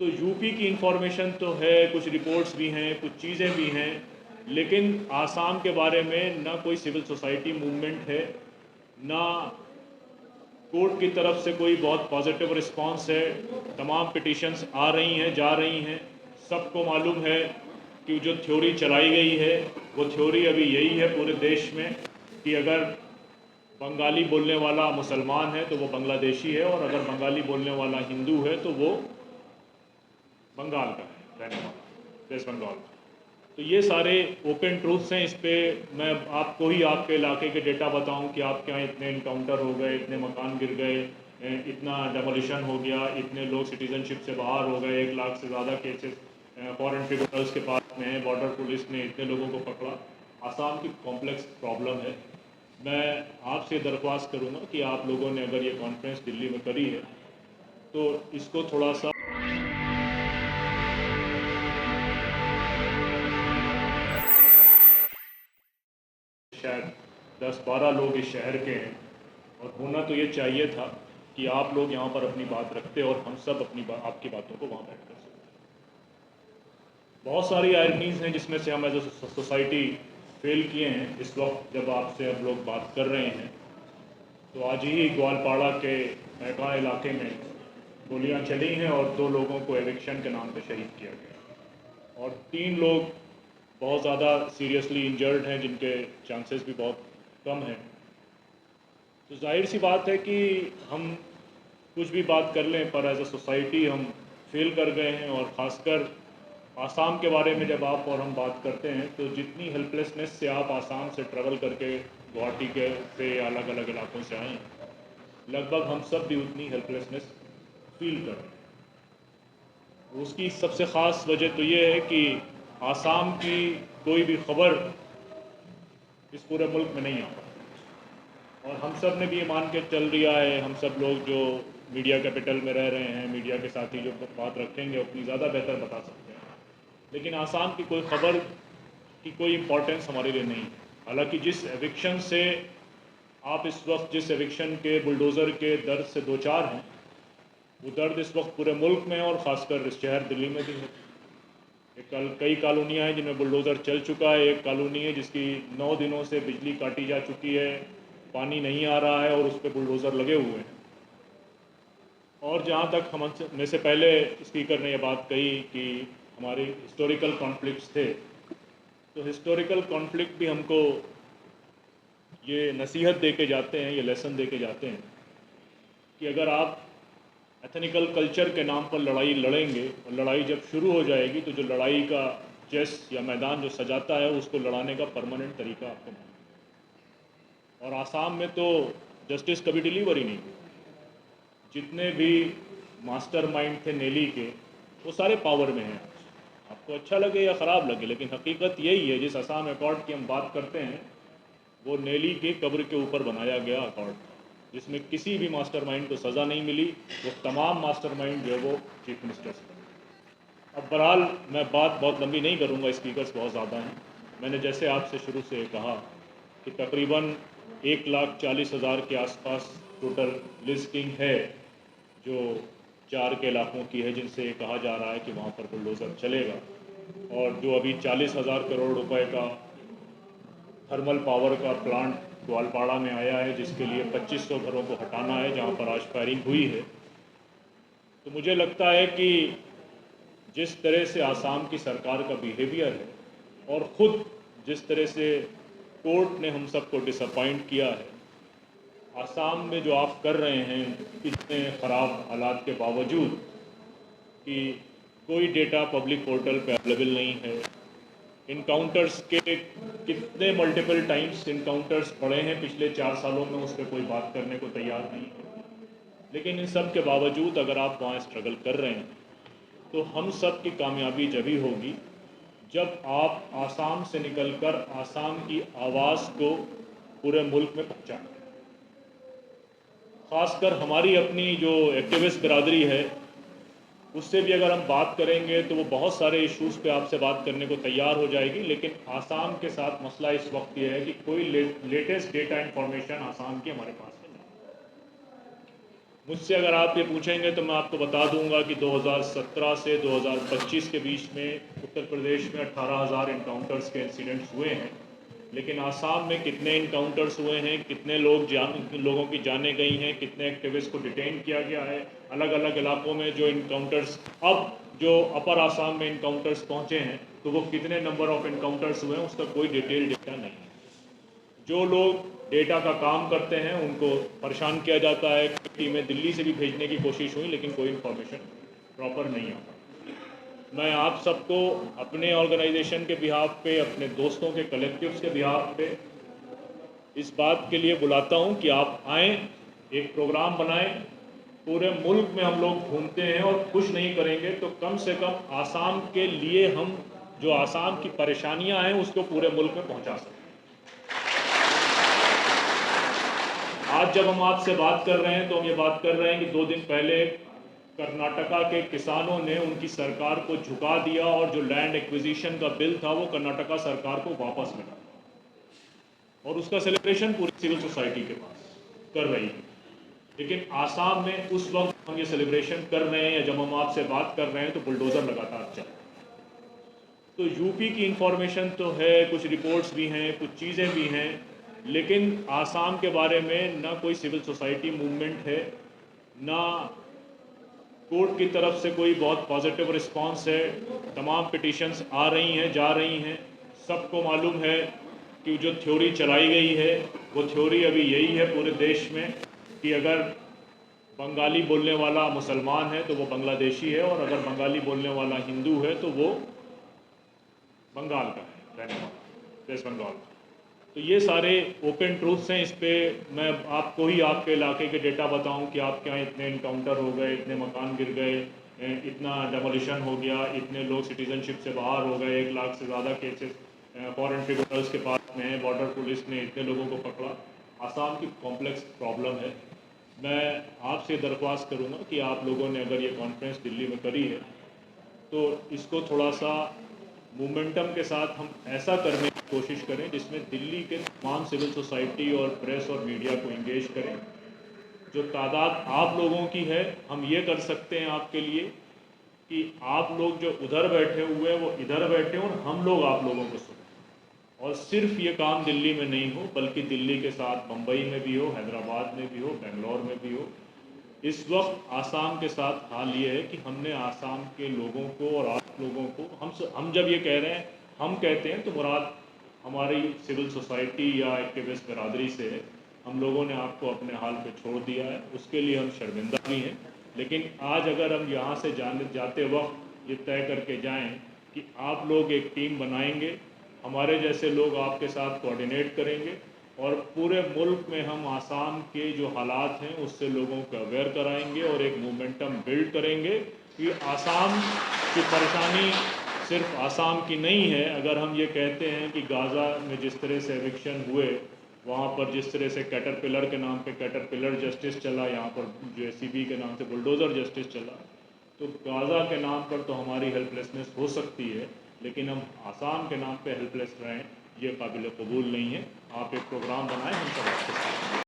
तो यूपी की इंफॉर्मेशन तो है, कुछ रिपोर्ट्स भी हैं, कुछ चीज़ें भी हैं, लेकिन आसाम के बारे में ना कोई सिविल सोसाइटी मूवमेंट है, ना कोर्ट की तरफ से कोई बहुत पॉजिटिव रिस्पांस है। तमाम पिटिशंस आ रही हैं, जा रही हैं। सबको मालूम है कि जो थ्योरी चलाई गई है वो थ्योरी अभी यही है पूरे देश में कि अगर बंगाली बोलने वाला मुसलमान है तो वो बांग्लादेशी है, और अगर बंगाली बोलने वाला हिंदू है तो वो बंगाल का है, रहने वाला वेस्ट बंगाल का। तो ये सारे ओपन ट्रूथ्स हैं। इस पर मैं आपको ही आपके इलाके के डेटा बताऊं कि आपके यहाँ इतने इनकाउंटर हो गए, इतने मकान गिर गए, इतना डेमोलिशन हो गया, इतने लोग सिटीजनशिप से बाहर हो गए, 1 लाख से ज़्यादा केसेस फॉरेन ट्रिब्यूनल्स के पास में है, बॉर्डर पुलिस ने इतने लोगों को पकड़ा। आसाम की कॉम्प्लेक्स प्रॉब्लम है। मैं आपसे दरख्वास्त करूँगा कि आप लोगों ने अगर ये कॉन्फ्रेंस दिल्ली में करी है तो इसको थोड़ा सा शायद 10-12 लोग इस शहर के हैं, और होना तो ये चाहिए था कि आप लोग यहाँ पर अपनी बात रखते और हम सब अपनी आपकी बातों को वहाँ बैठ कर सकते। बहुत सारी आयरनीज़ हैं जिसमें से हम एज ए सोसाइटी फेल किए हैं। इस वक्त जब आपसे हम लोग बात कर रहे हैं तो आज ही ग्वालपाड़ा के महका इलाके में गोलियां चली हैं और 2 लोगों को एविक्शन के नाम पे शहीद किया गया, और 3 लोग बहुत ज़्यादा सीरियसली इंजर्ड हैं जिनके चांसेस भी बहुत कम हैं। तो जाहिर सी बात है कि हम कुछ भी बात कर लें पर एज अ सोसाइटी हम फेल कर गए हैं। और ख़ासकर आसाम के बारे में जब आप और हम बात करते हैं तो जितनी हेल्पलेसनेस से आप आसाम से ट्रैवल करके गुवाहाटी के से अलग अलग इलाकों से आए हैं, लगभग हम सब भी उतनी हेल्पलेसनेस फील कर रहे हैं। उसकी सबसे ख़ास वजह तो ये है कि आसाम की कोई भी खबर इस पूरे मुल्क में नहीं आ पाती, और हम सब ने भी ये मान के चल दिया है, हम सब लोग जो मीडिया कैपिटल में रह रहे हैं, मीडिया के साथ ही जो बात रखेंगे अपनी ज़्यादा बेहतर बता सकते हैं, लेकिन आसाम की कोई खबर की कोई इम्पोर्टेंस हमारे लिए नहीं है। हालांकि जिस एविक्शन से आप इस वक्त जिस एविक्शन के बुलडोज़र के दर्द से दो चार हैं, वो दर्द इस वक्त पूरे मुल्क में है और ख़ासकर इस शहर दिल्ली में भी है। कई कॉलोनियाँ हैं जिनमें बुलडोज़र चल चुका है। एक कॉलोनी है जिसकी 9 दिनों से बिजली काटी जा चुकी है, पानी नहीं आ रहा है और उस पर बुलडोज़र लगे हुए हैं। और जहाँ तक हम में से पहले स्पीकर ने यह बात कही कि हमारे हिस्टोरिकल कॉन्फ्लिक्ट्स थे, तो हिस्टोरिकल कॉन्फ्लिक्ट भी हमको ये नसीहत दे के जाते हैं, ये लेसन दे के जाते हैं कि अगर आप एथनिकल कल्चर के नाम पर लड़ाई लड़ेंगे और लड़ाई जब शुरू हो जाएगी तो जो लड़ाई का चेस या मैदान जो सजाता है उसको लड़ाने का परमानेंट तरीका आपको मालूम है। और आसाम में तो जस्टिस कभी डिलीवर ही नहीं हुई। जितने भी मास्टरमाइंड थे नेली के, वो सारे पावर में हैं। आपको अच्छा लगे या ख़राब लगे, लेकिन हकीकत यही है। जिस असम अकॉर्ड की हम बात करते हैं वो नेली के कब्र के ऊपर बनाया गया अकॉर्ड, जिसमें किसी भी मास्टरमाइंड को सज़ा नहीं मिली। वो तमाम मास्टरमाइंड जो है वो चीफ मिनिस्टर से। अब बहरहाल मैं बात बहुत लंबी नहीं करूँगा, स्पीकर्स बहुत ज़्यादा हैं। मैंने जैसे आपसे शुरू से कहा कि तकरीबन 1,40,000 के आसपास टोटल लिस्टिंग है जो 4 के इलाकों की है जिनसे ये कहा जा रहा है कि वहाँ पर बुलडोज़र चलेगा। और जो अभी 40,000 करोड़ रुपए का थर्मल पावर का प्लांट ग्वालपाड़ा में आया है, जिसके लिए 2500 घरों को हटाना है जहाँ पर आज फायरिंग हुई है। तो मुझे लगता है कि जिस तरह से आसाम की सरकार का बिहेवियर है और ख़ुद जिस तरह से कोर्ट ने हम सबको डिसअपॉइंट किया है, आसाम में जो आप कर रहे हैं इतने ख़राब हालात के बावजूद कि कोई डेटा पब्लिक पोर्टल पे अवेलेबल नहीं है, इनकाउंटर्स के कितने मल्टीपल टाइम्स इनकाउंटर्स पड़े हैं पिछले 4 सालों में, उस पर कोई बात करने को तैयार नहीं है। लेकिन इन सब के बावजूद अगर आप वहाँ स्ट्रगल कर रहे हैं तो हम सब की कामयाबी जभी होगी जब आप आसाम से निकलकर आसाम की आवाज़ को पूरे मुल्क में पहुँचाएं। ख़ासकर हमारी अपनी जो एक्टिविस्ट बिरादरी है उससे भी अगर हम बात करेंगे तो वो बहुत सारे इश्यूज़ पे आपसे बात करने को तैयार हो जाएगी। लेकिन आसाम के साथ मसला इस वक्त ये है कि कोई लेटेस्ट डेटा इंफॉर्मेशन आसाम की हमारे पास में नहीं। मुझसे अगर आप ये पूछेंगे तो मैं आपको बता दूंगा कि 2017 से 2025 के बीच में उत्तर प्रदेश में 18,000 इनकाउंटर्स के इंसिडेंट्स हुए हैं, लेकिन आसाम में कितने इनकाउंटर्स हुए हैं, कितने लोगों की जानें गई हैं, कितने एक्टिविस्ट को डिटेन किया गया है, अलग अलग इलाकों में जो इनकाउंटर्स अब जो अपर आसाम में इनकाउंटर्स पहुँचे हैं तो वो कितने नंबर ऑफ इनकाउंटर्स हुए हैं उसका कोई डिटेल डेटा नहीं है। जो लोग डेटा का काम करते हैं उनको परेशान किया जाता है, टीमें दिल्ली से भी भेजने की कोशिश हुई लेकिन कोई इन्फॉर्मेशन प्रॉपर नहीं आता। मैं आप सबको अपने ऑर्गेनाइजेशन के बिहाफ पे, अपने दोस्तों के कलेक्टिव्स के बिहाफ पे इस बात के लिए बुलाता हूं कि आप आएँ, एक प्रोग्राम बनाएं। पूरे मुल्क में हम लोग घूमते हैं और कुछ नहीं करेंगे तो कम से कम आसाम के लिए हम जो आसाम की परेशानियां हैं उसको पूरे मुल्क में पहुंचा सकते हैं। आज जब हम आपसे बात कर रहे हैं तो हम ये बात कर रहे हैं कि 2 दिन पहले कर्नाटका के किसानों ने उनकी सरकार को झुका दिया और जो लैंड एक्विजिशन का बिल था वो कर्नाटका सरकार को वापस मिला और उसका सेलिब्रेशन पूरी सिविल सोसाइटी के पास कर रही है। लेकिन आसाम में उस वक्त हम ये सेलिब्रेशन कर रहे हैं या जब हम आपसे बात कर रहे हैं तो बुलडोजर लगातार चल रहे हैं। तो यूपी की इंफॉर्मेशन तो है, कुछ रिपोर्ट्स भी हैं, कुछ चीज़ें भी हैं, लेकिन आसाम के बारे में ना कोई सिविल सोसाइटी मूवमेंट है, ना कोर्ट की तरफ से कोई बहुत पॉजिटिव रिस्पांस है। तमाम पिटिशंस आ रही हैं, जा रही हैं। सबको मालूम है कि जो थ्योरी चलाई गई है वो थ्योरी अभी यही है पूरे देश में कि अगर बंगाली बोलने वाला मुसलमान है तो वो बांग्लादेशी है और अगर बंगाली बोलने वाला हिंदू है तो वो बंगाल का है, रहने वाला, वेस्ट बंगाल का। तो ये सारे ओपन ट्रूथ्स हैं। इस पर मैं आपको ही आपके इलाके के डेटा बताऊं कि आपके यहाँ इतने इनकाउंटर हो गए, इतने मकान गिर गए, इतना डेमोलिशन हो गया, इतने लोग सिटीजनशिप से बाहर हो गए, 1 लाख से ज़्यादा केसेस फॉरेन ट्रिब्यूनल्स के पास में है, बॉर्डर पुलिस ने इतने लोगों को पकड़ा। आसाम की कॉम्प्लेक्स प्रॉब्लम है। मैं आपसे दरख्वास्त करूँगा कि आप लोगों ने अगर ये कॉन्फ्रेंस दिल्ली में करी है तो इसको थोड़ा सा मोमेंटम के साथ हम ऐसा करने की कोशिश करें जिसमें दिल्ली के तमाम सिविल सोसाइटी और प्रेस और मीडिया को इंगेज करें। जो तादाद आप लोगों की है, हम ये कर सकते हैं आपके लिए कि आप लोग जो उधर बैठे हुए हैं वो इधर बैठे और हम लोग आप लोगों को सुनें। और सिर्फ ये काम दिल्ली में नहीं हो बल्कि दिल्ली के साथ बम्बई में भी हो, हैदराबाद में भी हो, बेंगलोर में भी हो। इस वक्त आसाम के साथ हाल ये है कि हमने आसाम के लोगों को और आप लोगों को हम जब ये कह रहे हैं, हम कहते हैं तो मुराद हमारी सिविल सोसाइटी या एक्टिविस्ट बरादरी से है। हम लोगों ने आपको अपने हाल पे छोड़ दिया है, उसके लिए हम शर्मिंदा भी हैं। लेकिन आज अगर हम यहाँ से जाते वक्त ये तय करके जाएं कि आप लोग एक टीम बनाएंगे, हमारे जैसे लोग आपके साथ कोऑर्डिनेट करेंगे और पूरे मुल्क में हम आसाम के जो हालात हैं उससे लोगों को अवेयर कराएंगे और एक मोमेंटम बिल्ड करेंगे कि आसाम की परेशानी सिर्फ आसाम की नहीं है। अगर हम ये कहते हैं कि गाज़ा में जिस तरह से एविक्शन हुए, वहाँ पर जिस तरह से कैटरपिलर के नाम पे कैटरपिलर जस्टिस चला, यहाँ पर जेसीबी के नाम से बुलडोज़र जस्टिस चला, तो गाज़ा के नाम पर तो हमारी हेल्पलेसनेस हो सकती है, लेकिन हम आसाम के नाम पे हेल्पलेस रहें ये काबिल कबूल नहीं है। आप एक प्रोग्राम बनाएं, हम सब आपके साथ